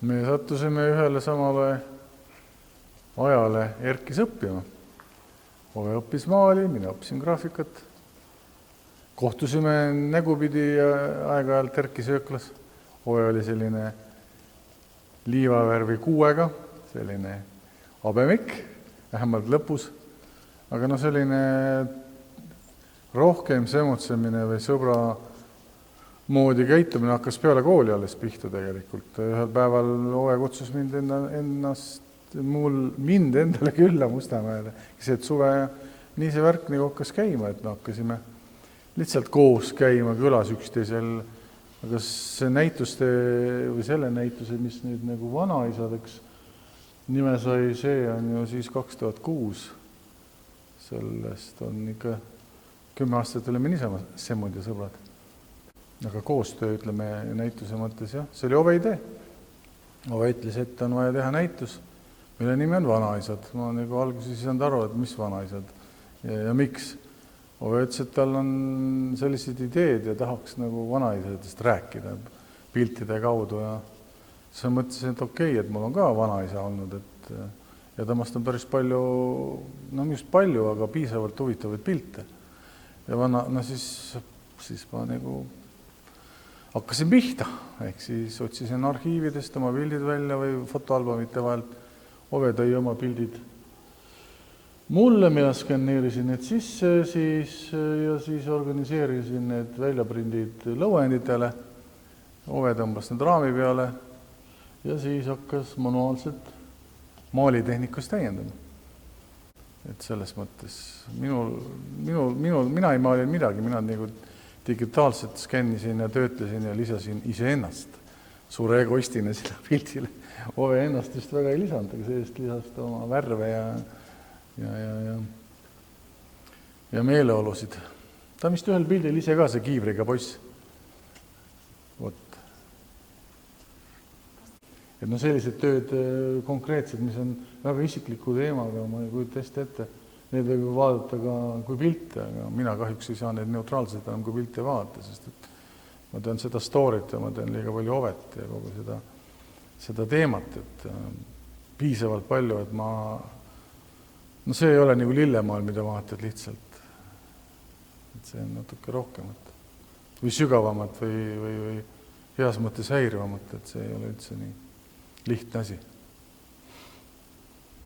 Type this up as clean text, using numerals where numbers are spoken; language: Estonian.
Me sattusime ühele samale ajale Erkis õppima. Ove õppis maali, mina õppisin graafikat. Kohtusime nägupidi aeg-ajalt Erkis ööklas. Ove oli selline liivavärvi kuuega, selline habemik, vähemalt lõpus. Aga selline rohkem semotsemine või sõbra moodi käitumine hakkas peale kooli alles pihta tegelikult. Ühel päeval Ove kutsus mind endale külla Mustamäele, keset suve ja nii see värk nagu hakkas käima, et me hakkasime lihtsalt koos käima külas üksteisel. Aga see näituste või selle näituse, mis nüüd nagu vanaisadeks nime sai, see on ju siis 2006. Sellest on ikka 10 aastat oleme niisama semmud ja sõbrad. Aga koostöö, ütleme, näituse mõttes, jah, see oli Ove idee. Ove ütles, et on vaja teha näitus, mille nimi on Vanaisad. Ma nagu alguses ei saanud aru, et mis vanaisad ja miks. Ove ütles, et tal on sellised ideed ja tahaks nagu vanaisadest rääkida piltide kaudu. Ja siis mõtlesin, et okei, et mul on ka vanaisa olnud. Ja temast on päris palju, just palju, aga piisavalt huvitavaid pilte. Ja siis ma nagu hakkasin pihta, ehk siis otsisin arhiividest oma pildid välja või fotoalbumite vahelt. Ove tõi oma pildid mulle, mina skanneerisin need sisse ja siis organiseerisin need väljaprindid lõuenditele. Ove tõmbas need raami peale ja siis hakkas manuaalselt maalitehnikust täiendama. Et selles mõttes mina ei maalinud midagi, mina nagu digitaalselt skännisin ja töötlesin ja lisasin iseennast suure egoistina sinna pildile. Ove ennast just väga ei lisanud, aga sellest lisast oma värve ja meeleolusid. Ta on vist ühel pildil ise ka see kiivriga poiss. Et sellised tööd konkreetsed, mis on väga isikliku teemaga, ma ei kujuta hästi ette. Need võib vaadata ka kui pilte, aga mina kahjuks ei saa neid neutraalselt enam kui pilte vaadata, sest et ma tean seda storyt ja ma tean liiga palju Ovet ja kogu seda teemat, et piisavalt palju, et see ei ole nagu lillemaal, mida vaatad lihtsalt. Et see on natuke rohkemat või sügavamat või heas mõttes häirivamat, et see ei ole üldse nii lihtne asi.